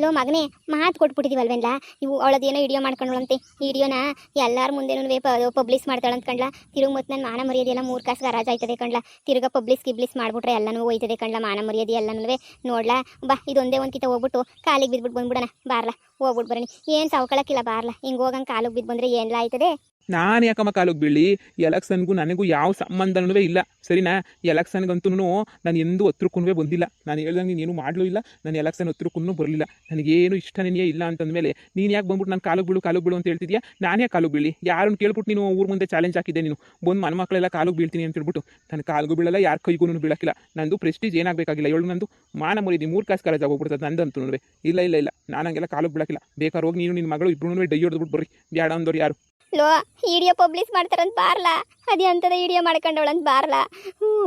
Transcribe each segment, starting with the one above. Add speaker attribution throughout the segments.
Speaker 1: Low ಮಗನೇ ಮಾತು ಕೊಟ್ಬಿಟ್ಟಿದೀವಲ್ವೇನ್ಲ ಇವು ಅವಳದೇನೋ ವಿಡಿಯೋ ಮಾಡ್ಕೊಂಡಳಂತೆ ಈ ವಿಡಿಯೋನ ಎಲ್ಲಾರ ಮುಂದೆನೂ ಪಬ್ಲಿಷ್ ಮಾಡ್ತಾಳೆ ಅಂದ್ಕೊಂಡ್ಲ ತಿರುಗಿ ಮತ್ತೆ ನನ್ನ ಮಾನ ಮರ್ಯಾದೆ ಎಲ್ಲ 3 ಕಾಸು ಗರಾಜ್ ಆಯ್ತದೆ ಕಣ್ಲ ತಿರ್ಗಾ ಗಿಬ್ಲಿಸ್ ಮಾಡ್ಬಿಟ್ರೆ ಎಲ್ಲನೂ ಹೋಯ್ತದೆ ಕಣ್ಲ ಮಾನ ಮರ್ಯಾದೆ ಎಲ್ಲನೂ ನೋಡ್ಲಾ ಬಾ ಇದೊಂದೇ ಒಂದ್ಕಿತ ಹೋಗ್ಬಿಟ್ಟು ಕಾಲಿಗೆ ಬಿದ್ಬಿಟ್ಟು ಬಂದ್ಬಿಡಣ ಬಾರ್ಲಾ ಹೋಗ್ಬಿಟ್ಟು ಬರಣಿ ಏನು ಸಾವ್ಕೊಳಕ್ಕಿಲ್ಲ ಬಾರ್ಲಾ ಹಿಂಗೆ ಹೋಗಂಗೆ ಕಾಲಿಗೆ ಬಿದ್ದು ಬಂದರೆ ಏನ್ಲ ಆಯ್ತದೆ
Speaker 2: ನಾನು ಯಾಕಮ್ಮ ಕಾಲಕ್ಕೆ ಬೀಳಿ ಎಲೆಕ್ಷನ್ಗೂ ನನಗೂ ಯಾವ ಸಂಬಂಧನೂ ಇಲ್ಲ ಸರಿನಾ ಎಲೆಕ್ಷನ್ಗಂತೂ ನಾನು ಎಂದೂ ಹತ್ರಕ್ಕೂ ಬಂದಿಲ್ಲ ನಾನು ಹೇಳ್ದಂಗೆ ನೀನು ಮಾಡಲೂ ಇಲ್ಲ ನಾನು ಎಲೆಕ್ಷನ್ ಹತ್ರಕ್ಕೂ ಬರಲಿಲ್ಲ ನನಗೇನು ಇಷ್ಟನೇ ಇಲ್ಲ ಅಂತಂದಮೇಲೆ ನೀನು ಯಾಕೆ ಬಂದ್ಬಿಟ್ಟು ನಾನು ಕಾಲಿಗೆ ಬೀಳು ಅಂತ ಹೇಳ್ತಿದ್ಯಾ ನಾನು ಯಾಕೆ ಕಾಲಿಗೆ ಬೀಳಿ ಯಾರನ್ನು ಕೇಳ್ಬಿಟ್ಟು ನೀನು ಊರ ಮುಂದೆ ಚಾಲೆಂಜ್ ಹಾಕಿದ್ದೆ ನೀನು ಬಂದು ಮನ ಮಕ್ಕಳೆಲ್ಲ ಕಾಲಿಗೆ ಬೀಳ್ತೀನಿ ಅಂತ ಹೇಳ್ಬಿಟ್ಟು ನಾನು ಕಾಲಿಗೂ ಬೀಳಲ್ಲ ಯಾರ ಕೈಗೂ ಬೀಳಕ್ಕಿಲ್ಲ ನಂದು ಪ್ರೆಸ್ಟೀಜ್ ಏನಾಗಬೇಕಾಗಿಲ್ಲ ಹೇಳು ನಂದು ಮಾನ ಮರಿದಿ 3 ಕಾಸು ಕರಾಜ್ ಆಗೋಗ್ಬಿಡ್ತದೆ ನಂದಂತೂ ಇಲ್ಲ ನಾನು ಹಂಗೆಲ್ಲ ಕಾಲಿಗೆ ಬೀಳಕ್ಕಿಲ್ಲ ಬೇಕಾದ್ರೆ ಹೋಗಿ ನೀನು ನಿನ್ನ ಮಗಳು ಇಬ್ಬರೂ ಡೈ ಹೊಡೆದ್ಬಿಟ್ಟು ಬರ್ರಿ ಬ್ಯಾಡ ಅಂದವ್ರು ಯಾರು
Speaker 1: ಲೋ ವಿಡಿಯೋ ಪಬ್ಲಿಷ್ ಮಾಡ್ತಾರಂತ ಬಾರ್ಲಾ ಅದೇ ಅಂಥದ್ದು ವಿಡಿಯೋ ಮಾಡ್ಕೊಂಡವಳಂತ ಬಾರ್ಲಾ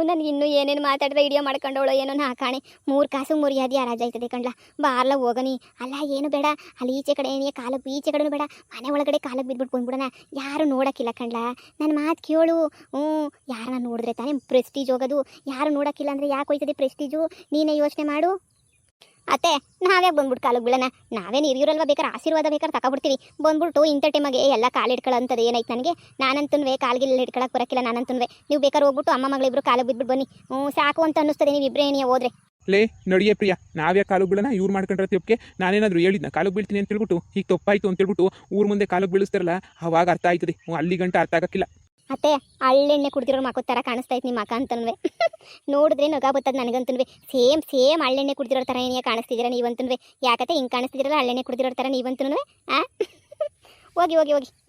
Speaker 1: ನನಗೆ ಇನ್ನೂ ಏನೇನು ಮಾತಾಡಿದ್ರೆ ವಿಡಿಯೋ ಮಾಡ್ಕೊಂಡವಳು ಏನೋ ಹಾಕಾಣೆ 3 ಕಾಸು ಮರ್ಯಾದೆ ರಾಜ ಆಯ್ತದೆ ಕಣ್ಲ ಬಾರ್ಲಾ ಹೋಗನಿ ಅಲ್ಲ ಏನು ಬೇಡ ಅಲ್ಲಿ ಈಚೆ ಕಡೆ ಏನೇ ಕಾಲಕ್ಕೆ ಈಚೆ ಕಡೆನೂ ಬೇಡ ಮನೆ ಒಳಗಡೆ ಕಾಲಕ್ಕೆ ಬಿದ್ಬಿಟ್ಟು ಬಂದ್ಬಿಡೋಣ ಯಾರು ನೋಡೋಕ್ಕಿಲ್ಲ ಕಣ್ಲ ನನ್ನ ಮಾತು ಕೇಳು ಯಾರನ್ನ ನೋಡಿದ್ರೆ ತಾನೇ ಪ್ರೆಸ್ಟೀಜ್ ಹೋಗೋದು ಯಾರು ನೋಡೋಕ್ಕಿಲ್ಲ ಅಂದರೆ ಯಾಕೆ ಹೋಯ್ತದೆ ಪ್ರೆಸ್ಟೀಜು ನೀನೇ ಯೋಚನೆ ಮಾಡು ಅತ್ತೆ ನಾವ್ಯಾಕೆ ಬಂದ್ಬಿಟ್ಟು ಕಾಲಿಗೆ ಬೀಳೋಣ ನಾವೇನು ಹಿರಿಯೂರಲ್ವ ಬೇಕಾದ್ರೆ ಆಶೀರ್ವಾದ ಬೇಕಾದ್ರೆ ತಗೊಬಿಡ್ತೀವಿ ಬಂದ್ಬಿಟ್ಟು ಇಂಥ ಟೈಮಗೆ ಎಲ್ಲ ಕಾಲು ಇಟ್ಕೊಳ್ಳೋಂಥದ್ದು ಏನಾಯ್ತು ನನಗೆ ನಾನಂತೂ ಕಾಲಿಗೆಲ್ಲ ಇಟ್ಕೊಳಕ್ಕೆ ಬರೋಕ್ಕಿಲ್ಲ ನಾನಂತೂ ನೀವು ಬೇಕಾದ್ರೆ ಹೋಗ್ಬಿಟ್ಟು ಅಮ್ಮ ಮಗಳಿಬ್ರು ಕಾಲಿಗೆ ಬಿದ್ಬಿಟ್ಟು ಬನ್ನಿ ಸಾಕು ಅಂತ ಅನ್ನಿಸ್ತದೆ ನೀವು ಇಬ್ಬರೇ ಏನೇ ಹೋದ್ರೆ
Speaker 2: ಲೇ ನಡಿಯೇ ಪ್ರಿಯಾ ನಾವ್ಯಾಕೆ ಕಾಲಿಗೆ ಬೀಳೋಣ ಇವ್ರು ಮಾಡ್ಕೊಂಡ್ರತ್ಯಕ್ಕೆ ನಾನೇನಾದರೂ ಹೇಳಿದ್ನ ಕಾಲಿಗೆ ಬೀಳ್ತೀನಿ ಅಂತ ಹೇಳ್ಬಿಟ್ಟು ಈಗ ತಪ್ಪಾಯ್ತು ಅಂತ ಹೇಳ್ಬಿಟ್ಟು ಊರ ಮುಂದೆ ಕಾಲಿಗೆ ಬೀಳಿಸ್ತಾರಲ್ಲ ಅವಾಗ ಅರ್ಥ ಆಯ್ತದೆ ಅಲ್ಲಿ ಗಂಟೆ ಅರ್ಥ ಆಗಕ್ಕಿಲ್ಲ
Speaker 1: ಅತ್ತೆ ಹಳ್ಳೆಣ್ಣೆ ಕುಡ್ದಿರೋ ಮಕ್ಕಳ ಥರ ಕಾಣಿಸ್ತೈತೆ ನಿಮ್ಮ ಮಕ್ಕ ಅಂತನ್ವೆ ನೋಡಿದ್ರೆ ನಗ ಬರ್ತದೆ ನನಗಂತನ್ವೆ ಸೇಮ್ ಹಳ್ಳೆಣ್ಣೆ ಕುಡ್ದಿರೋ ಥರ ಏನೇ ಕಾಣಿಸ್ತಿದ್ದೀರಾ ನೀವಂತನ್ವೆ ಯಾಕತ್ತೆ ಹಿಂಗೆ ಕಾಣಿಸ್ತಿದ್ದೀರಲ್ಲ ಹಳ್ಳೆಣ್ಣೆ ಕುಡ್ದಿರೋ ಥರ ನೀವಂತನ್ವೆ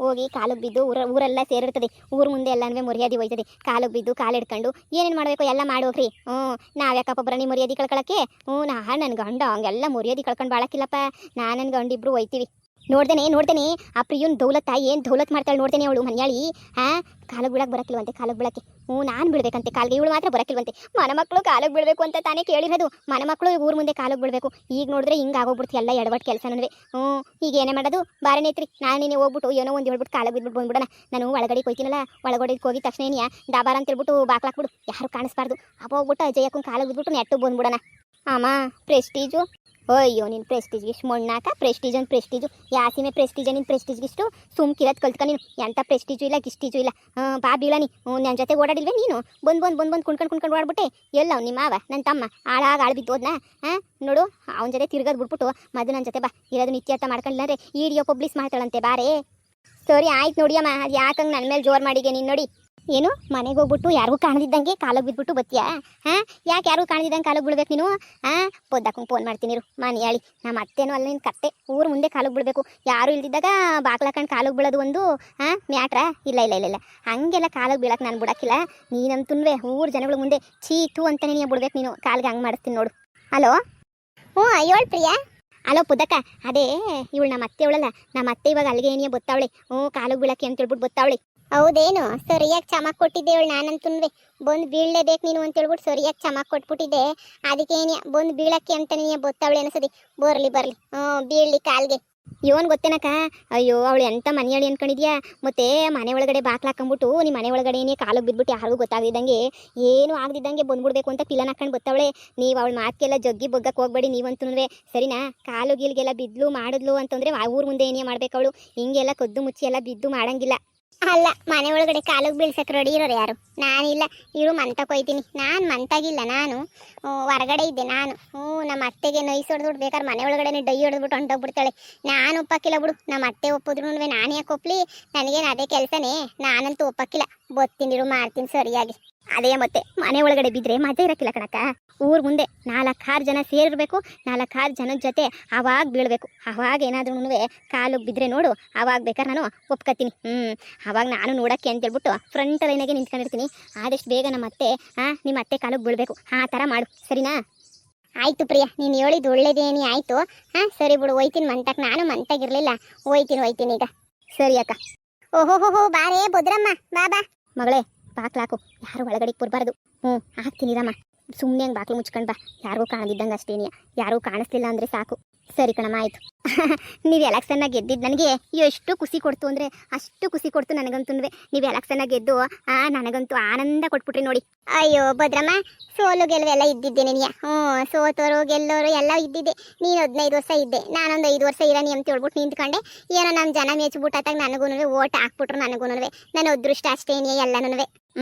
Speaker 1: ಹೋಗಿ ಕಾಲಿಗೆ ಬಿದ್ದು ಊರೆಲ್ಲ ಸೇರಿರ್ತದೆ ಊರ ಮುಂದೆ ಎಲ್ಲನೂ ಮರ್ಯಾದೆ ಹೋಯ್ತದೆ ಕಾಲಿಗೆ ಬಿದ್ದು ಕಾಲು ಹಿಡ್ಕೊಂಡು ಏನೇನು ಮಾಡಬೇಕು ಎಲ್ಲ ಮಾಡೋಗ್ರಿ ನಾವ್ಯಾಕಪ್ಪ ಬರಣಿ ಮರ್ಯಾದೆ ಕಳ್ಕೊಳಕ್ಕೆ ನನ್ನ ಗಂಡ ಹಂಗೆಲ್ಲ ಮರ್ಯಾದೆ ಕಳ್ಕೊಂಡು ಬಾಳಕ್ಕಿಲ್ಲಪ್ಪ ನನ್ನ ಗಂಡ ಇಬ್ರು ಹೋಯ್ತೀವಿ ನೋಡ್ದೇನೆ ಆ ಪ್ರಿಯುನ್ ದೌಲತ್ತ ಏನು ದೌಲತ್ ಮಾಡ್ತಾಳೆ ನೋಡ್ತೇನೆ ಅವಳು ಮನ್ಯಾಳಿ ಕಾಲಿಗೆ ಬೀಳಕ್ಕೆ ಬರಕ್ಕಿಲ್ವಂತೆ ಕಾಲಿಗೆ ಬೀಳಕ್ಕೆ ನಾನು ಬೀಳ್ಬೇಕಂತೆ ಕಾಲಿಗೆ ಇವಳು ಮಾತ್ರ ಬರಕ್ಕಿಲ್ವಂತೆ ಮನ ಮಕ್ಕಳು ಕಾಲಿಗೆ ಬೀಳಬೇಕು ಅಂತ ತಾನೇ ಕೇಳಿರೋದು ಮನ ಮಕ್ಕಳು ಊರ ಮುಂದೆ ಕಾಲಿಗೆ ಬೀಳಬೇಕು ಈಗ ನೋಡಿದ್ರೆ ಹಿಂಗೆ ಆಗೋಗ್ಬಿಡ್ತು ಎಲ್ಲ ಎಡವಟ್ಟು ಕೆಲಸ ನನಗೆ ಈಗ ಏನೇ ಮಾಡೋದು ಬಾರನೇತ್ರಿ ನಾನೇನೇ ಹೋಗ್ಬಿಟ್ಟು ಏನೋ ಒಂದು ಹೇಳ್ಬಿಟ್ಟು ಕಾಲಿಗೆ ಬಿದ್ಬಿಟ್ಟು ಬಂದ್ಬಿಡೋಣ ನಾನು ಒಳಗಡೆ ಹೋಗ್ತೀನಲ್ಲ ಒಳಗಡೆ ಹೋಗಿ ತಕ್ಷಣ ಏನಿಯಾ ಡಾಬಾರ ಅಂತ ಹೇಳ್ಬಿಟ್ಟು ಬಾಕ್ಲಾಕ್ಬಿಡು ಯಾರು ಕಾಣಿಸ್ಬಾರ್ದು ಅಪ್ಪ ಹೋಗ್ಬಿಟ್ಟು ಅಜಯಕ್ಕೂ ಕಾಲಿಗೆ ಬಿದ್ಬಿಟ್ಟು ನೆಟ್ಟು ಬಂದ್ಬಿಡೋಣ ಅಮ್ಮ ಪ್ರೆಸ್ಟೀಜು ಅಯ್ಯೋ ನಿನ್ನ ಪ್ರೆಸ್ಟೀಜ್ಗೆ ಇಷ್ಟು ಮೊಣ್ಣಾಕ ಪ್ರೆಸ್ಟೀಜು ಯಾಸಿಮೆ ಪ್ರೆಸ್ಟೀಜ ನಿನ್ನ ಪ್ರೆಸ್ಟೀಜ್ಗಿಷ್ಟು ಸುಮ್ಕಿರೋದು ಕಲ್ತ್ಕ ನೀನು ಎಂಥ ಪ್ರೆಸ್ಟೀಜು ಇಲ್ಲ ಗಿಸ್ಟೀಜು ಇಲ್ಲ ಬಾ ಬೀಳನಿ ನನ್ನ ಜೊತೆ ಓಡಾಡಿಲ್ವೇ ನೀನು ಬಂದು ಕುಣ್ಕೊಂಡು ಓಡ್ಬಿಟ್ಟೆ ಎಲ್ಲ ನಿಮ್ಮ ಮಾವ ನನ್ನ ತಮ್ಮ ಆಳು ಬಿದ್ದೋದ್ನ ನೋಡು ಅವನ ಜೊತೆ ತಿರ್ಗೋದು ಬಿಟ್ಬಿಟ್ಟು ಮದು ನನ್ನ ಜೊತೆ ಬಾ ಇರೋದು ನಿತ್ಯರ್ಥ ಮಾಡ್ಕೊಂಡಿಲ್ಲ ಅಂದರೆ ವಿಡಿಯೋ ಪಬ್ಲಿಷ್ ಮಾಡ್ತಾಳಂತೆ ಬಾರೇ ಸರಿ ಆಯ್ತು ನೋಡಿಯಮ್ಮ ಅದು ಯಾಕಂಗೆ ನನ್ನ ಮೇಲೆ ಜೋರು ಮಾಡಿಗೆ ನೀನು ನೋಡಿ ಏನು ಮನೆಗೆ ಹೋಗ್ಬಿಟ್ಟು ಯಾರಿಗೂ ಕಾಣದಿದ್ದಂಗೆ ಕಾಲಿಗೆ ಬಿದ್ಬಿಟ್ಟು ಬತ್ತೀಯಾ ಯಾಕೆ ಯಾರಿಗೂ ಕಾಣದಿದ್ದಂಗೆ ಕಾಲಿಗೆ ಬಿಡ್ಬೇಕು ನೀನು ಪೊದ್ದಾಕಂಗೆ ಫೋನ್ ಮಾಡ್ತೀನಿ ಮನೆ ಹೇಳಿ ನಮ್ಮ ಅತ್ತೇನೋ ಅಲ್ಲ ನಿನ್ನ ಕತ್ತೆ ಊರು ಮುಂದೆ ಕಾಲಿಗೆ ಬಿಡಬೇಕು ಯಾರು ಇಲ್ದಿದ್ದಾಗ ಬಾಕ್ಲಾಕೊಂಡು ಕಾಲಿಗೆ ಬೀಳೋದು ಒಂದು ಮ್ಯಾಟ್ರಾ ಇಲ್ಲ ಹಂಗೆಲ್ಲ ಕಾಲಿಗೆ ಬೀಳಕ್ಕೆ ನಾನು ಬಿಡೋಕ್ಕಿಲ್ಲ ನೀನಂತೂ ಊರು ಜನಗಳ ಮುಂದೆ ಚೀತು ಅಂತಲೇ ನೀನು ಬಿಡ್ಬೇಕು ನೀನು ಕಾಲಿಗೆ ಹಂಗೆ ಮಾಡಿಸ್ತೀನಿ ನೋಡು ಹಲೋ ಅಯ್ಯೋಳ್ ಪ್ರಿಯಾ ಅಲೋ ಪುದಕ್ಕ ಅದೇ ಇವಳು ನಮ್ಮ ಅತ್ತೆ ಅವಳಲ್ಲ ನಮ್ಮ ಅತ್ತೆ ಇವಾಗ ಅಲ್ಲಿಗೆ ಏನಿಯ ಬತ್ತಾವಳೆ ಕಾಲಿಗೆ ಬೀಳಕ್ಕೆ ಅಂತ ಹೇಳ್ಬಿಟ್ಟು ಬತ್ತಾವಳೆ ಹೌದೇನು ಸರಿಯಾಗಿ ಚಮಕ್ ಕೊಟ್ಟಿದ್ದೇವಳು ನಾನಂತುನ್ವೆ ಬಂದು ಬೀಳಲೇಬೇಕು ನೀನು ಅಂತ ಹೇಳ್ಬಿಟ್ಟು ಸರಿಯಾಗಿ ಚಮಕ್ ಕೊಟ್ಬಿಟ್ಟಿದ್ದೆ ಅದಕ್ಕೆ ಏನಿಯ ಬಂದು ಬೀಳಕ್ಕೆ ಅಂತ ನೀನು ಬತ್ತಾವಳೆ ಅನಿಸದಿ ಬರಲಿ ಬೀಳಲಿ ಕಾಲ್ಗೆ ಇವನ್ ಗೊತ್ತೇನಕ್ಕ ಅಯ್ಯೋ ಅವಳು ಎಂಥ ಮನೆಯಳಿ ಅನ್ಕೊಂಡಿದ್ಯಾ ಮತ್ತೆ ಮನೆ ಒಳಗಡೆ ಬಾಕ್ಲಾಕೊಂಬಿಟ್ಟು ನಿಮ್ಮ ಮನೆ ಒಳಗಡೆ ಏನೇ ಕಾಲಿಗೆ ಬಿದ್ಬಿಟ್ಟು ಯಾರಿಗೂ ಗೊತ್ತಾಗದಿದ್ದಂಗೆ ಏನು ಆಗದಿದ್ದಂಗೆ ಬಂದ್ಬಿಡ್ಬೇಕು ಅಂತ ಪಿಲ್ಲನ್ ಹಾಕೊಂಡು ಬತ್ತವಳೆ ನೀವು ಅವಳ ಮಾತಿಗೆಲ್ಲ ಜಗ್ಗಿ ಬೊಗ್ಗಕ್ಕೆ ಹೋಗ್ಬೇಡಿ ನೀವಂತೂ ಸರಿನಾ ಕಾಲು ಗೀಲ್ಗೆಲ್ಲ ಬಿದ್ಲು ಮಾಡಿದ್ಲು ಅಂತಂದ್ರೆ ಊರ ಮುಂದೆ ಏನೇ ಮಾಡ್ಬೇಕು ಅವಳು ಹಿಂಗೆಲ್ಲ ಕದ್ದು ಮುಚ್ಚಿ ಎಲ್ಲ ಬಿದ್ದು ಮಾಡಂಗಿಲ್ಲ ಅಲ್ಲ ಮನೆ ಒಳಗಡೆ ಕಾಲಿಗೆ ಬೀಳ್ಸಕ್ಕೆ ರೆಡಿ ಇರೋರು ಯಾರು ನಾನಿಲ್ಲ ಇವರು ಮಂತಕ್ಕೆ ಹೋಯ್ತೀನಿ ನಾನು ಮಂತಾಗಿಲ್ಲ ನಾನು ಹೊರಗಡೆ ಇದ್ದೆ ನಾನು ನಮ್ಮ ಅತ್ತೆಗೆ ನೈಸ್ ಹೊಡೆದ್ಬಿಟ್ಟು ಬೇಕಾದ್ರೆ ಮನೆ ಒಳಗಡೆ ಡೈ ಹೊಡೆದ್ಬಿಟ್ಟು ಹೊಂಟೋಗ್ಬಿಡ್ತಾಳೆ ನಾನು ಒಪ್ಪಕ್ಕಿಲ್ಲ ಬಿಡು ನಮ್ಮ ಅತ್ತೆ ಒಪ್ಪಿದ್ರು ನಾನು ಯಾಕೆ ಒಪ್ಪಲಿ ನನಗೇನು ಅದೇ ಕೆಲಸನೇ ನಾನಂತೂ ಒಪ್ಪಕ್ಕಿಲ್ಲ ಬತ್ತೀನಿರು ಮಾಡ್ತೀನಿ ಸರಿಯಾಗಿ ಅದೇ ಮತ್ತೆ ಮನೆ ಒಳಗಡೆ ಬಿದ್ದರೆ ಮಜಾ ಇರೋಕ್ಕಿಲ್ಲ ಕಣಕ್ಕ ಊರ ಮುಂದೆ 4-6 ಜನ ಸೇರಿರ್ಬೇಕು 4-6 ಜನದ ಜೊತೆ ಅವಾಗ ಬೀಳಬೇಕು ಅವಾಗ ಏನಾದ್ರೂ ಕಾಲು ಬಿದ್ದರೆ ನೋಡು ಅವಾಗ ಬೇಕಾದ್ರೆ ನಾನು ಒಪ್ಕೊತೀನಿ ಅವಾಗ ನಾನು ನೋಡೋಕ್ಕೆ ಅಂತೇಳ್ಬಿಟ್ಟು ಫ್ರಂಟ್ ಲೈನಾಗೆ ನಿಂತ್ಕೊಂಡಿರ್ತೀನಿ ಆದಷ್ಟು ಬೇಗ ನಮ್ಮ ಅತ್ತೆ ನಿಮ್ಮ ಅತ್ತೆ ಕಾಲಿಗೆ ಬೀಳಬೇಕು ಆ ಥರ ಮಾಡು ಸರಿನಾ ಆಯಿತು ಪ್ರಿಯಾ ನೀನು ಹೇಳಿದ್ದು ಒಳ್ಳೇದೇನಿ ಆಯಿತು ಸರಿ ಬಿಡು ಹೋಯ್ತೀನಿ ಮಂತಕ್ಕೆ ನಾನು ಮಂತಾಗಿರಲಿಲ್ಲ ಹೋಯ್ತೀನಿ ಈಗ ಸರಿ ಅಕ್ಕ ಓಹೋ ಬಾರೇ ಭದ್ರಮ್ಮ ಬಾ ಮಗಳೇ ಬಾಕ್ಲಾಕು ಯಾರು ಒಳಗಡೆ ಬರಬಾರ್ದು ಹಾಕ್ತೀನಿ ರಮ್ಮ ಸುಮ್ಮನೆ ಹಂಗೆ ಬಾಕ್ಲು ಮುಚ್ಕೊಂಡು ಬಾ ಯಾರಿಗೂ ಕಾಣದಿದ್ದಂಗೆ ಅಷ್ಟೇನಿಯ ಯಾರೂ ಕಾಣಿಸ್ಲಿಲ್ಲ ಅಂದರೆ ಸಾಕು ಸರಿ ಕಣಮ್ಮ ಆಯಿತು. ನೀವು ಎಲೆಕ್ಷನ್ನ ಗೆದ್ದಿದ್ದು ನನಗೆ ಎಷ್ಟು ಖುಷಿ ಕೊಡ್ತು ಅಂದರೆ ಅಷ್ಟು ಖುಷಿ ಕೊಡ್ತು ನನಗಂತೂ. ನೀವು ಎಲೆಕ್ಷನ್ನ ಗೆದ್ದು ನನಗಂತೂ ಆನಂದ ಕೊಟ್ಬಿಟ್ರಿ ನೋಡಿ. ಅಯ್ಯೋ ಭದ್ರಮ್ಮ, ಸೋಲು ಗೆಲುವು ಎಲ್ಲ ಇದ್ದಿದ್ದೆ ನಿನಗೆ. ಸೋತೋರು ಗೆಲ್ಲೋರು ಎಲ್ಲ ಇದ್ದಿದ್ದೆ. ನೀನು 15 ವರ್ಷ ಇದ್ದೆ, ನಾನೊಂದು 5 ವರ್ಷ ಇರೋನಿ ಅಂತ ಹೇಳ್ಬಿಟ್ಟು ನಿಂತ್ಕೊಂಡೆ. ಏನೋ ನಮ್ಮ ಜನ ಮೆಚ್ಚಿಬಿಟ್ಟಾಗ ನನಗೂ ಓಟ್ ಹಾಕ್ಬಿಟ್ರು. ನನಗೂ ನನ್ನ ಅದೃಷ್ಟ ಅಷ್ಟೇನೇ ಎಲ್ಲನೂ.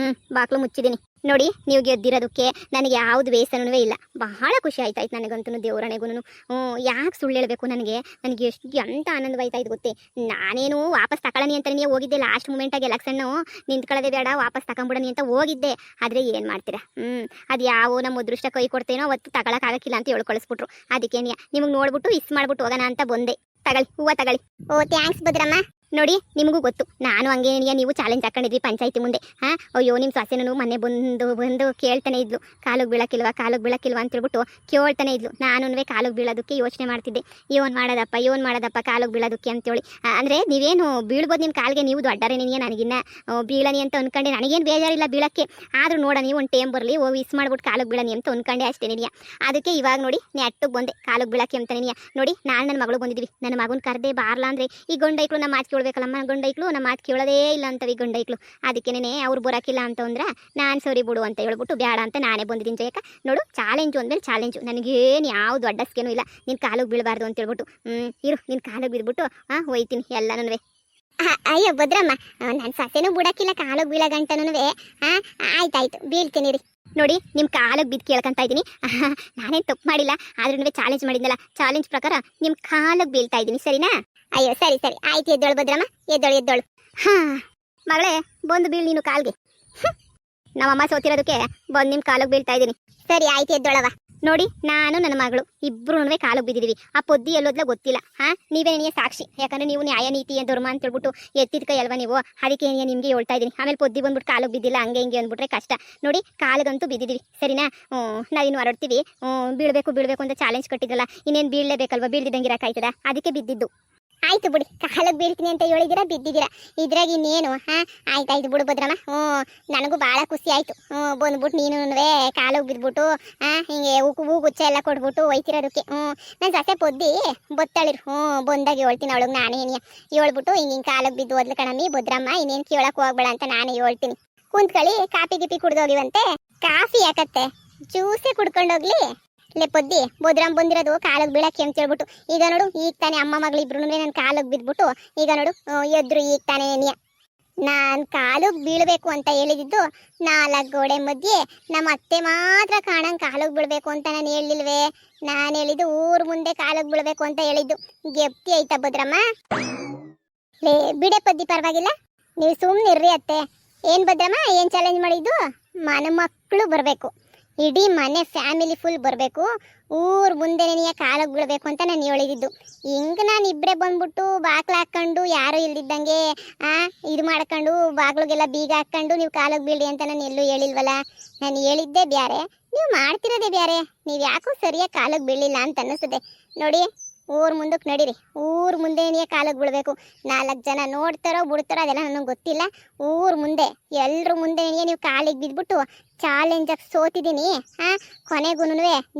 Speaker 1: ಬಾಕ್ಲು ಮುಚ್ಚಿದ್ದೀನಿ ನೋಡಿ. ನೀವು ಗೆದ್ದಿರೋದಕ್ಕೆ ನನಗೆ ಯಾವುದು ಬೇಸರನೂ ಇಲ್ಲ. ಬಹಳ ಖುಷಿ ಆಯ್ತಾಯ್ತು ನನಗಂತೂ ದೇವರಣೆಗೂ. ಯಾಕೆ ಸುಳ್ಳು ಹೇಳಬೇಕು, ನನಗೆ ಎಷ್ಟು ಎಂತ ಆನಂದವಾಯ್ತಾಯ್ತು ಗೊತ್ತೇ. ನಾನೇನು ವಾಪಸ್ ತಗೊಳ್ಳನಿ ಅಂತ ನೀವು ಹೋಗಿದ್ದೆ. ಲಾಸ್ಟ್ ಮೂಮೆಂಟಾಗಿ ಎಲೆಕ್ಷನ್ನು ನಿಂತ್ಕೊಳ್ಳೋದೇ ಬೇಡ, ವಾಪಸ್ ತಗೊಂಬಿಡನಿ ಅಂತ ಹೋಗಿದ್ದೆ. ಆದರೆ ಏನು ಮಾಡ್ತೀರಾ, ಅದು ಯಾವ ನಮ್ಮ ಅದೃಷ್ಟ ಕೈ ಕೊಡ್ತೇನೋ ಅವತ್ತು ತಗೊಳಕ್ಕಾಗಕ್ಕಿಲ್ಲ ಅಂತ ಹೇಳ್ಕೊಳಿಸ್ಬಿಟ್ರು. ಅದಕ್ಕೆ ನಿಮಗೆ ನೋಡ್ಬಿಟ್ಟು ಇಸ್ ಮಾಡ್ಬಿಟ್ಟು ಹೋಗೋಣ ಅಂತ ಬಂದೆ. ತಗೊಳ್ಳಿ, ಹೂವು ತಗೊಳ್ಳಿ. ಓ ಥ್ಯಾಂಕ್ಸ್ ಭದ್ರಮ್ಮ. ನೋಡಿ ನಿಮಗೂ ಗೊತ್ತು, ನಾನು ಹಂಗೆ ನೀವು ಚಾಲೆಂಜ್ ಹಾಕೊಂಡಿದ್ವಿ ಪಂಚಾಯತಿ ಮುಂದೆ. ಅಯ್ಯೋ ನಿಮ್ಮ ಸೊಸೆನೂ ಮೊನ್ನೆ ಬಂದು ಕೇಳ್ತಾನೆ ಇದ್ಲು, ಕಾಲಿಗೆ ಬೀಳಕ್ಕಿಲ್ವಾ ಅಂತ ಹೇಳ್ಬಿಟ್ಟು ಕೇಳ್ತಾನೆ ಇದ್ಲು. ನಾನು ಕಾಲಿಗೆ ಬೀಳೋದಕ್ಕೆ ಯೋಚನೆ ಮಾಡ್ತಿದ್ದೆ, ಇವನ್ ಮಾಡೋದಪ್ಪ ಕಾಲಿಗೆ ಬೀಳೋದಕ್ಕೆ ಅಂತೇಳಿ. ಅಂದರೆ ನೀವೇನು ಬೀಳ್ಬೋದು ನಿಮ್ಮ ಕಾಲಿಗೆ, ನೀವು ದೊಡ್ಡರೇ ನಿನಗೆ ನನಗಿನ್ನ ಬೀಳನಿ ಅಂತ ಅನ್ಕೊಂಡೆ. ನನಗೇನು ಬೇಜಾರಿಲ್ಲ ಬೀಳಕ್ಕೆ. ಆದರೂ ನೋಡ ನೀವು ಒಂದು ಟೈಮ್ ಬರಲಿ, ಮಿಸ್ ಮಾಡ್ಬಿಟ್ಟು ಕಾಲಿಗೆ ಬೀಳನಿ ಅಂತ ಅನ್ಕೊಂಡೆ ಅಷ್ಟೇ ನಿನಗೆ. ಅದಕ್ಕೆ ಇವಾಗ ನೋಡಿ ನೆಟ್ಟಿಗೆ ಬಂದೆ ಕಾಲಿಗೆ ಬೀಳಕ್ಕೆ ಅಂತ ನಿನಗೆ. ನೋಡಿ ನಾನು ನನ್ನ ಮಗಳು ಬಂದಿದ್ವಿ, ನನ್ನ ಮಗನ ಕರೆದೆ ಬಾರ್ಲಾ ಅಂದರೆ ಈ ಗಂಡೈಕ್ಳು ನಮ್ಮ ಮಾತು ಕೇಳಬೇಕಲ್ಲಮ್ಮ. ಗಂಡೈಕ್ಳು ನಮ್ಮ ಮಾತು ಕೇಳೋದೇ ಇಲ್ಲ ಅಂತವಿ ಗಂಡೈಕ್ಳು. ಅದಕ್ಕೇನೆ ಅವ್ರು ಬರೋಕ್ಕಿಲ್ಲ ಅಂತ ಅಂದ್ರೆ ನಾನು ಸರಿ ಬಿಡು ಅಂತ ಹೇಳ್ಬಿಟ್ಟು ಬೇಡ ಅಂತ ನಾನೇ ಬಂದಿದ್ದೀನಿ. ಜಯಕ ನೋಡು, ಚಾಲೆಂಜು ಅಂದಮೇಲೆ ಚಾಲೆಂಜು. ನನಗೇನು ಯಾವ ದೊಡ್ಡ ಸ್ಕೇನೂ ಇಲ್ಲ ನಿನ್ನ ಕಾಲಿಗೆ ಬೀಳಬಾರ್ದು ಅಂತ ಹೇಳ್ಬಿಟ್ಟು. ಇರು, ನಿನ್ನ ಕಾಲಿಗೆ ಬಿದ್ದುಬಿಟ್ಟು ಹೋಯ್ತೀನಿ ಎಲ್ಲನೂ. ಅಯ್ಯೋ ಭದ್ರಮ್ಮ, ನನ್ನ ಸಸೆನೂ ಬಿಡಕ್ಕಿಲ್ಲ ಕಾಲಿಗೆ ಬೀಳೋ ಗಂಟನೂ. ಆಯ್ತಾಯ್ತು ಬೀಳ್ತೀನಿ ರೀ. ನೋಡಿ ನಿಮ್ಮ ಕಾಲಿಗೆ ಬಿದ್ದು ಕೇಳ್ಕೊಂತ ಇದ್ದೀನಿ. ನಾನೇನು ತಪ್ಪು ಮಾಡಿಲ್ಲ, ಆದ್ರೂ ಚಾಲೆಂಜ್ ಮಾಡಿದ್ನಲ್ಲ, ಚಾಲೆಂಜ್ ಪ್ರಕಾರ ನಿಮ್ಮ ಕಾಲಿಗೆ ಬೀಳ್ತಾ ಇದ್ದೀನಿ, ಸರಿನಾ? ಅಯ್ಯೋ ಸರಿ ಆಯ್ತು, ಎದ್ದೋಳು ಭದ್ರಮ್ಮ, ಎದ್ದೋಳು. ಮಗಳೇ ಬಂದು ಬೀಳ್ ನೀನು ಕಾಲ್ಗೆ. ನಮ್ಮಮ್ಮ ಸೋತಿರೋದಕ್ಕೆ ಬಂದು ನಿಮ್ಮ ಕಾಲಿಗೆ ಬೀಳ್ತಾ ಇದ್ದೀನಿ. ಸರಿ ಆಯ್ತು, ಎದ್ದೋಳವ. ನೋಡಿ ನಾನು ನನ್ನ ಮಗಳು ಇಬ್ರು ಕಾಲಿಗೆ ಬಿದ್ದಿದ್ದೀವಿ. ಆ ಪೊದ್ದಿ ಎಲ್ಲೋದ್ಲ ಗೊತ್ತಿಲ್ಲ. ನೀವೇ ನನಗೆ ಸಾಕ್ಷಿ, ಯಾಕಂದ್ರೆ ನೀವು ನ್ಯಾಯ ನೀತಿ ಧರ್ಮ ಅಂತ ಹೇಳ್ಬಿಟ್ಟು ಎತ್ತಿದ ಕೈ ಅಲ್ವಾ ನೀವು. ಅದಕ್ಕೆ ನಿಮಗೆ ಹೇಳ್ತಾ ಇದ್ದೀನಿ. ಆಮೇಲೆ ಪೊದ್ದಿ ಬಂದ್ಬಿಟ್ಟು ಕಾಲಿಗೆ ಬಿದ್ದಿಲ್ಲ ಹಂಗೆ ಹಿಂಗೆ ಅಂದ್ಬಿಟ್ರೆ ಕಷ್ಟ. ನೋಡಿ ಕಾಲಿಗಂತೂ ಬಿದ್ದಿದ್ದೀವಿ, ಸರಿನಾ? ನಾವಿನ್ನು ಹೊರಡ್ತೀವಿ. ಬೀಳ್ಬೇಕು ಅಂತ ಚಾಲೆಂಜ್ ಕಟ್ಟಿದ್ರಲ್ಲ, ಇನ್ನೇನು ಬೀಳಲೇಬೇಕಲ್ವ, ಬೀಳ್ದಿದ್ದಂಗೆ ಇರೋಕ್ಕಾಯ್ತದ? ಅದಕ್ಕೆ ಬಿದ್ದಿದ್ದು. ಆಯ್ತು ಬಿಡಿ, ಕಾಲಿಗೆ ಬೀಳ್ತೀನಿ ಅಂತ ಹೇಳಿದಿರಾ, ಬಿದ್ದಿದ್ದೀರಾ. ಇದ್ರಾಗ ಇನ್ನೇನು? ಆಯ್ತಾಯ್ತು ಬಿಡು ಭದ್ರಮ್ಮ. ನನಗೂ ಭಾಳ ಖುಷಿ ಆಯ್ತು. ಬಂದ್ಬಿಟ್ಟು ನೀನು ಕಾಲಿಗೆ ಬಿದ್ಬಿಟ್ಟು ಹಿಂಗೆ ಹೂಗುಚ್ಚ ಎಲ್ಲ ಕೊಟ್ಬಿಟ್ಟು ಒಯ್ತಿರೋದಕ್ಕೆ. ನನ್ನ ಸಸೆ ಪೊದ್ದಿ ಬತ್ತಾಳಿರು. ಬಂದಾಗ ಹೇಳ್ತೀನಿ ಅವಳಿಗೆ ನಾನೇ ಹೇಳ್ಬಿಟ್ಟು ಹಿಂಗೆ ಕಾಲಿಗೆ ಬಿದ್ದು ಓದ್ಲು ಕಣಮ್ಮಿ ಭದ್ರಮ್ಮ, ಇನ್ನೇನು ಕೇಳಕ್ಕೆ ಹೋಗ್ಬೇಡ ಅಂತ ನಾನೇ ಹೇಳ್ತೀನಿ. ಕುಂತ್ಕೊಳ್ಳಿ, ಕಾಫಿ ಗಿಪಿ ಕುಡ್ದೋಗಿವಂತೆ. ಕಾಫಿ ಯಾಕತ್ತೆ, ಜ್ಯೂಸೇ ಕುಡ್ಕೊಂಡೋಗ್ಲಿ. ಲೇ ಪೊದ್ದಿ, ಭದ್ರಮ್ಮ ಬಂದಿರೋದು ಕಾಲಿಗೆ ಬೀಳಕ್ಕೆ ಅಂತ ಹೇಳ್ಬಿಟ್ಟು. ಈಗ ನೋಡು, ಈಗ ತಾನೇ ಅಮ್ಮ ಮಗಳು ಇಬ್ರು ನನ್ನ ಕಾಲಿಗೆ ಬಿದ್ಬಿಟ್ಟು ಈಗ ನೋಡು ಎದ್ರು. ಈಗ ತಾನೇ ನಾನು ಕಾಲಿಗೆ ಬೀಳಬೇಕು ಅಂತ ಹೇಳಿದ್ದು 4 ಗೋಡೆ ಮಧ್ಯೆ ನಮ್ಮ ಅತ್ತೆ ಮಾತ್ರ ಕಾಣಂಗೆ ಕಾಲಿಗೆ ಬೀಳಬೇಕು ಅಂತ ನಾನು ಹೇಳಿಲ್ವೇ? ನಾನು ಹೇಳಿದ್ದು ಊರ್ ಮುಂದೆ ಕಾಲಿಗೆ ಬೀಳಬೇಕು ಅಂತ ಹೇಳಿದ್ದು. ಗೆಪ್ತಿ ಆಯ್ತಾ ಭದ್ರಮ್ಮ? ಲೇ ಬಿಡೆ ಪೊದ್ದಿ, ಪರವಾಗಿಲ್ಲ, ನೀವು ಸುಮ್ಮನೆ ಇರ್ರಿ ಅತ್ತೆ. ಏನು ಭದ್ರಮ್ಮ, ಏನು ಚಾಲೆಂಜ್ ಮಾಡಿದ್ದು? ಮನೆ ಮಕ್ಕಳು ಬರಬೇಕು, ಇಡೀ ಮನೆ ಫ್ಯಾಮಿಲಿ ಫುಲ್ ಬರಬೇಕು, ಊರ್ ಮುಂದೆ ನೀನು ಕಾಲಿಗೆ ಬೀಳಬೇಕು ಅಂತ ನಾನು ಹೇಳಿದ್ದು. ಹಿಂಗೆ ನಾನು ಇಬ್ಬರೇ ಬಂದ್ಬಿಟ್ಟು ಬಾಗ್ಲು ಹಾಕ್ಕೊಂಡು ಯಾರು ಇಲ್ದಿದ್ದಂಗೆ ಇದು ಮಾಡ್ಕೊಂಡು ಬಾಗ್ಲಿಗೆಲ್ಲ ಬೀಗ ಹಾಕ್ಕೊಂಡು ನೀವು ಕಾಲಿಗೆ ಬೀಳಿ ಅಂತ ನಾನು ಎಲ್ಲೂ ಹೇಳಿಲ್ವಲ್ಲ. ನಾನು ಹೇಳಿದ್ದೆ ಬ್ಯಾರೆ, ನೀವು ಮಾಡ್ತಿರೋದೇ ಬ್ಯಾರೆ. ನೀವು ಯಾಕೂ ಸರಿಯಾಗಿ ಕಾಲಿಗೆ ಬೀಳಿಲ್ಲ ಅಂತ ಅನ್ನಿಸ್ತದೆ. ನೋಡಿ, ಊರ್ ಮುಂದಕ್ಕೆ ನಡೀರಿ, ಊರ್ ಮುಂದೆ ಕಾಲಿಗೆ ಬೀಳಬೇಕು. 4 ಜನ ನೋಡ್ತಾರೋ ಬಿಡ್ತಾರೋ ಅದೆಲ್ಲ ನನಗೆ ಗೊತ್ತಿಲ್ಲ. ಊರ್ ಮುಂದೆ ಎಲ್ರ ಮುಂದೆ ನೀವು ಕಾಲಿಗೆ ಬಿದ್ಬಿಟ್ಟು ಚಾಲೆಂಜಾಗಿ ಸೋತಿದ್ದೀನಿ. ಕೊನೆಗೂ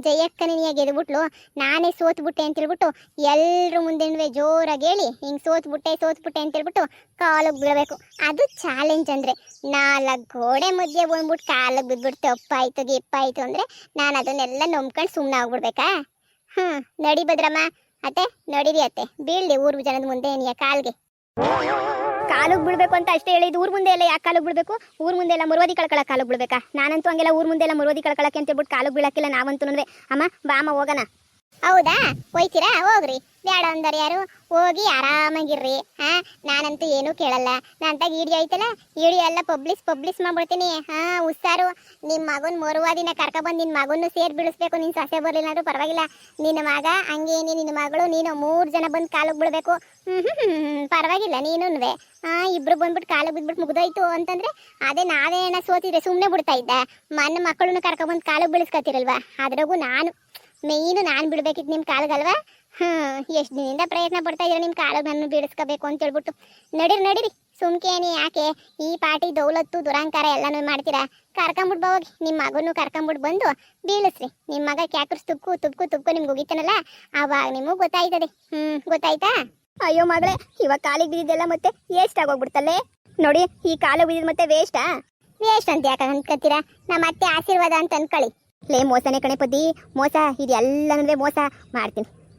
Speaker 1: ಜಯಕ್ಕನಿಯ ಗೆದ್ಬಿಟ್ಲು, ನಾನೇ ಸೋತ್ಬಿಟ್ಟೆ ಅಂತ ಹೇಳ್ಬಿಟ್ಟು ಎಲ್ರ ಮುಂದೆ ಜೋರಾಗಿ ಹೇಳಿ ಹಿಂಗೆ ಸೋತ್ಬಿಟ್ಟೆ ಅಂತ ಹೇಳ್ಬಿಟ್ಟು ಕಾಲಿಗೆ ಬೀಳಬೇಕು. ಅದು ಚಾಲೆಂಜ್ ಅಂದರೆ. 4 ಗೋಡೆ ಮಧ್ಯೆ ಬಂದ್ಬಿಟ್ಟು ಕಾಲಿಗೆ ಬಿದ್ಬಿಟ್ಟು ತಪ್ಪಾಯ್ತು ಗಿಪ್ಪಾಯ್ತು ಅಂದರೆ ನಾನು ಅದನ್ನೆಲ್ಲ ನಂಬ್ಕೊಂಡು ಸುಮ್ಮನೆ ಆಗ್ಬಿಡ್ಬೇಕಾ? ನಡಿ ಭದ್ರಮ್ಮ ಅತ್ತೆ, ನಡೀರಿ ಅತ್ತೆ, ಬೀಳ್ಲಿ ಊರ್ ಜನದ ಮುಂದೆ ಕಾಲ್ಗೆ. ಕಾಲಿಗೆ ಬೀಳ್ಬೇಕು ಅಂತ ಅಷ್ಟೇ ಹೇಳಿದ್ದು. ಊರ್ ಮುಂದೆ ಎಲ್ಲ ಯಾಕೆ ಕಾಲಿಗೆ ಬೀಳ್ಬೇಕು? ಊರ್ ಮುಂದೆ ಎಲ್ಲ ಮುರುವದಿ ಕಳ್ಕೊಳಕ್ಕೆ ಕಾಲಿಗೆ ಬೀಳ್ಬೇಕಾ? ನಾನಂತೂ ಹಂಗೆಲ್ಲ ಊರ್ ಮುಂದೆ ಎಲ್ಲ ಮುರುವದಿ ಕಳ್ಕೊಳಕ್ಕೆ ಅಂತ ಹೇಳ್ಬಿಟ್ಟು ಕಾಲಿಗೆ ಬೀಳಕ್ಕಿಲ್ಲ ನಾವಂತೂ. ಅಮ್ಮ ಬಾಮ ಹೋಗೋಣ. ಹೌದಾ, ಹೋಯ್ತೀರಾ? ಹೋಗ್ರಿ, ಬೇಡ ಅಂದಾರೆ ಯಾರು? ಹೋಗಿ ಆರಾಮಾಗಿರ್ರಿ. ನಾನಂತೂ ಏನೂ ಕೇಳಲ್ಲ. ನಂತಾಗ ವಿಡಿಯೋ ಐತಲ್ಲ, ವಿಡಿಯೋ ಎಲ್ಲ ಪಬ್ಲಿಷ್ ಮಾಡ್ಬಿಡ್ತೀನಿ. ಹುಷಾರು, ನಿಮ್ಮ ಮಗನ ಮರುವಾದಿನ ಕರ್ಕೊಬಂದು ನಿನ್ನ ಮಗನ್ನು ಸೇರಿ ಬಿಡಿಸ್ಬೇಕು. ನಿನ್ನ ಸೊಸೆ ಬರಲಿಲ್ಲ ಅಂದ್ರೂ ಪರವಾಗಿಲ್ಲ, ನಿನ್ನ ಮಗ ಹಂಗೇನಿ, ನಿನ್ನ ಮಗಳು ನೀನು 3 ಜನ ಬಂದು ಕಾಲಿಗೆ ಬೀಳಬೇಕು. ಪರವಾಗಿಲ್ಲ, ನೀನು ಇಬ್ರು ಬಂದ್ಬಿಟ್ಟು ಕಾಲಿಗೆ ಬಿದ್ಬಿಟ್ಟು ಮುಗ್ದೋಯ್ತು ಅಂತಂದ್ರೆ ಅದೇ ನಾವೇನ ಸೋತಿದ್ರೆ ಸುಮ್ಮನೆ ಬಿಡ್ತಾ ಇದ್ದ. ನನ್ನ ಮಕ್ಕಳನ್ನು ಕರ್ಕೊಬಂದು ಕಾಲಿಗೆ ಬೀಳಿಸ್ಕೊತಿರಲ್ವಾ? ಅದ್ರಾಗೂ ನಾನು ಬಿಡ್ಬೇಕಿತ್ತು ನಿಮ್ಮ ಕಾಲಿಗಲ್ವಾ? ಎಷ್ಟು ದಿನದಿಂದ ಪ್ರಯತ್ನ ಪಡ್ತಾ ಇದ್ದೀರ ನಿಮ್ಮ ಕಾಲಿಗೆ ನನ್ನ ಬೀಳಿಸ್ಕೋಬೇಕು ಅಂತ ಹೇಳ್ಬಿಟ್ಟು. ನಡೀರಿ ಸುಮ್ಕೇನಿ ಯಾಕೆ ಈ ಪಾಟಿ ದೌಲತ್ತು ದುರಂಕಾರ ಎಲ್ಲಾನು ಮಾಡ್ತೀರಾ? ಕರ್ಕೊಂಬಿಟ್ಟು ಹೋಗಿ ನಿಮ್ಮ ಮಗನ್ನು ಕರ್ಕೊಂಬಿಟ್ಟು ಬಂದು ಬೀಳಿಸ್ರಿ. ನಿಮ್ಮ ಮಗ ಕ್ಯಾಕರ್ಸ್ ತುಪ್ಕು ನಿಮ್ಗೆ ಹೋಗಿತ್ತಾನಲ್ಲ, ಅವಾಗ ನಿಮಗೆ ಗೊತ್ತಾಯ್ತದೆ. ಗೊತ್ತಾಯ್ತಾ? ಅಯ್ಯೋ ಮಗಳೇ, ಇವಾಗ ಕಾಲಿಗೆ ಬಿದ್ದಿದ್ದೆಲ್ಲ ಮತ್ತೆ ವೇಸ್ಟ್ ಆಗೋಗ್ಬಿಡ್ತಲ್ಲೇ. ನೋಡಿ, ಈ ಕಾಲಿಗೆ ಬಿದ್ದಿದ್ದು ಮತ್ತೆ ವೇಸ್ಟ್ ಅಂತ ಯಾಕೆ ಅನ್ಕೋತೀರಾ? ನಮ್ಮ ಅತ್ತೆ ಆಶೀರ್ವಾದ ಅಂತ ಅನ್ಕೊಳ್ಳಿ. ಲೇ ಮೋಸನೇ ಕಣೆ ಪದ್ದಿ, ಮೋಸ ಇದೆಲ್ಲನೂ ಮೋಸ.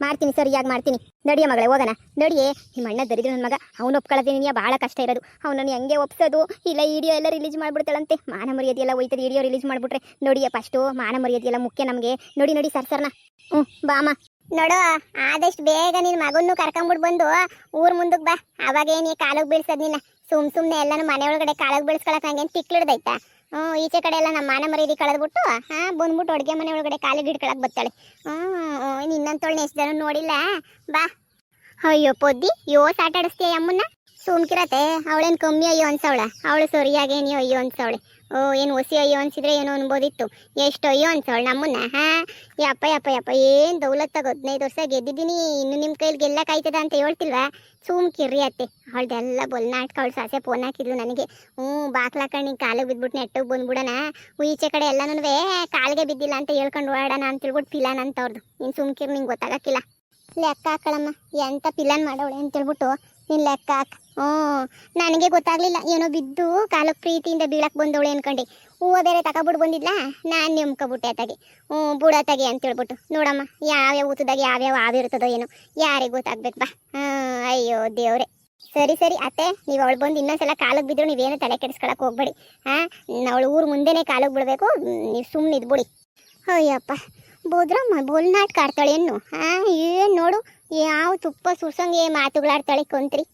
Speaker 1: ಮಾಡ್ತೀನಿ ಸರಿಯಾಗಿ ಮಾಡ್ತೀನಿ. ನಡಿಯ ಮಗಳೇ ಹೋಗೋಣ. ನಡಿಯೇ, ನಿಮ್ಮ ಅಣ್ಣ ದರಿದ್ರ ನನ್ನ ಮಗ, ಅವ್ನು ಒಪ್ಕೊಳ್ಳೋದೇನಿಯ ಭಾಳ ಕಷ್ಟ ಇರೋದು. ಅವನನ್ನು ಹೆಂಗೆ ಒಪ್ಸೋದು? ಇಲ್ಲ ವಿಡಿಯೋ ಎಲ್ಲ ರಿಲೀಸ್ ಮಾಡ್ಬಿಡ್ತಾಳಂತೆ, ಮಾನ ಮರ್ಯಾದೆ ಎಲ್ಲ ಹೋಯ್ತದೆ ವಿಡಿಯೋ ರಿಲೀಸ್ ಮಾಡಿಬಿಟ್ರೆ. ನೋಡಿಯ ಫಸ್ಟು ಮಾನ ಮರ್ಯಾದೆ ಎಲ್ಲ ಮುಖ್ಯ ನಮಗೆ. ನೋಡಿ ಸರ್ನ ಬಾಮ ನೋಡು, ಆದಷ್ಟು ಬೇಗ ನಿನ್ನ ಮಗನ್ನು ಕರ್ಕೊಂಬಿಟ್ಟು ಬಂದು ಊರ್ ಮುಂದಕ್ಕೆ ಬಾ. ಅವಾಗೇನಿ ಕಾಲಿಗೆ ಬೀಳ್ಸೋದು ನಿನ್ನ. ಸುಮ್ಮನೆ ಎಲ್ಲಾನು ಮನೆ ಒಳಗಡೆ ಕಾಲಿಗೆ ಬೀಳ್ಸ್ಕೊಳಕ್ ಹಂಗೇನು ತಿಕ್ಲಿಡ್ದೈತಾ? ಈಚೆ ಕಡೆ ಎಲ್ಲ ನಮ್ಮ ಮಾನ ಮರ್ಯಾದೆ ಕಳೆದ್ಬಿಟ್ಟು ಬಂದ್ಬಿಟ್ಟು ಅಡುಗೆ ಮನೆ ಒಳಗಡೆ ಕಾಲಿಗೆ ಹಿಡ್ಕೊಳಕ್ ಬರ್ತಾಳೆ. ನಿನ್ನಂತೊಳ್ಳೆ ಎಷ್ಟು ಜನ ನೋಡಿಲ್ಲ. ಬಾ. ಅಯ್ಯೋ ಪೊದ್ದಿ, ಆಟ ಆಡಿಸ್ತೀಯ ಅಮ್ಮನ್ನ? ಸುಮ್ಕಿರತ್ತೆ, ಅವಳೇನು ಕಮ್ಮಿ ಅಯ್ಯೋ ಅನ್ಸವಳ? ಅವಳು ಸರಿಯಾಗೇನಿ ಅಯ್ಯೋ ಅನ್ಸವಳೆ. ಏನು ಹೊಸಿ ಅಯ್ಯೋ ಅನ್ಸಿದ್ರೆ ಏನೋ ಅನ್ಬೋದಿತ್ತು. ಎಷ್ಟು ಅಯ್ಯೋ ಅನ್ಸವಳು ನಮ್ಮನ್ನ. ಯಪ್ಪ ಏನು ದೌಲತ್ತಾಗ 15 ವರ್ಷ ಗೆದ್ದಿದ್ದೀನಿ, ಇನ್ನು ನಿಮ್ಮ ಕೈಲಿ ಗೆಲ್ಲಕ್ಕಾಯ್ತದ ಅಂತ ಹೇಳ್ತಿಲ್ವಾ? ಸುಮ್ಕಿರ್ರಿ ಅತ್ತೆ, ಅವಳ್ದೆಲ್ಲ ನಾಟಕ. ಅವಳು ಸಾಸೆ ಫೋನ್ ಹಾಕಿದ್ಲು ನನಗೆ. ಬಾಕ್ಲಾಕೊಂಡು ನಿಂಗೆ ಕಾಲಿಗೆ ಬಿದ್ಬಿಟ್ಟು ನೆಟ್ಟಿಗೆ ಬಂದ್ಬಿಡೋಣ, ಈಚೆ ಕಡೆ ಎಲ್ಲನೂ ಕಾಲಿಗೆ ಬಿದ್ದಿಲ್ಲ ಅಂತ ಹೇಳ್ಕೊಂಡು ಓಡೋಣ ಅಂತ ಹೇಳ್ಬಿಟ್ಟು ಪಿಲಾನ್ ಅಂತ ಅವ್ರದ್ದು. ನೀನು ಸುಮ್ಕಿರ್, ನಿಂಗೆ ಗೊತ್ತಾಗಕ್ಕಿಲ್ಲ. ಲೆಕ್ಕ ಹಾಕಳಮ್ಮ, ಎಂತ ಪಿಲಾನ್ ಮಾಡವಳೆ ಅಂತೇಳ್ಬಿಟ್ಟು ನೀನು ಲೆಕ್ಕ ಹಾಕ. ನನಗೆ ಗೊತ್ತಾಗ್ಲಿಲ್ಲ, ಏನೋ ಬಿದ್ದು ಕಾಲಕ್ಕೆ ಪ್ರೀತಿಯಿಂದ ಬೀಳಕ್ಕೆ ಬಂದವಳೆ ಅನ್ಕೊಂಡು. ಹೂವು ಬೇರೆ ತಗೊಬಿಟ್ಟು ಬಂದಿದ್ಲ, ನಾನು ನೆಮ್ಕೊಬಿಟ್ಟೆ ಅತ್ತಾಗೆ. ಬುಡತ್ತಾಗೆ ಅಂತೇಳ್ಬಿಟ್ಟು. ನೋಡಮ್ಮ, ಯಾವ್ಯಾವ ಊತದಾಗ ಯಾವ್ಯಾವ ಆವಿರ್ತದೋ ಏನೋ, ಯಾರಿಗೆ ಗೊತ್ತಾಗ್ಬೇಕು ಬಾ. ಅಯ್ಯೋ ದೇವ್ರೆ. ಸರಿ ಅತ್ತೆ, ನೀವು ಅವಳು ಬಂದು ಇನ್ನೊಂದ್ಸಲ ಕಾಲಿಗೆ ಬಿದ್ರು ನೀವೇನು ತಲೆ ಕೆಡಿಸ್ಕೊಳಕ್ಕೆ ಹೋಗ್ಬೇಡಿ. ಅವಳು ಊರು ಮುಂದೆನೇ ಕಾಲಿಗೆ ಬಿಡಬೇಕು, ನೀವು ಸುಮ್ಮನೆ ಇದ್ಬಿಡಿ. ಅಯ್ಯಪ್ಪ, ಬೋದ್ರಮ್ಮ ಬೋಲ್ ನಾಟಕ ಆಡ್ತಾಳೆ ಏನು? ಏನು ನೋಡು, ಯಾವ ತುಪ್ಪ ಸುರ್ಸಂಗೆ ಮಾತುಗಳಾಡ್ತಾಳೆ ಕೊಂತ್ರಿ.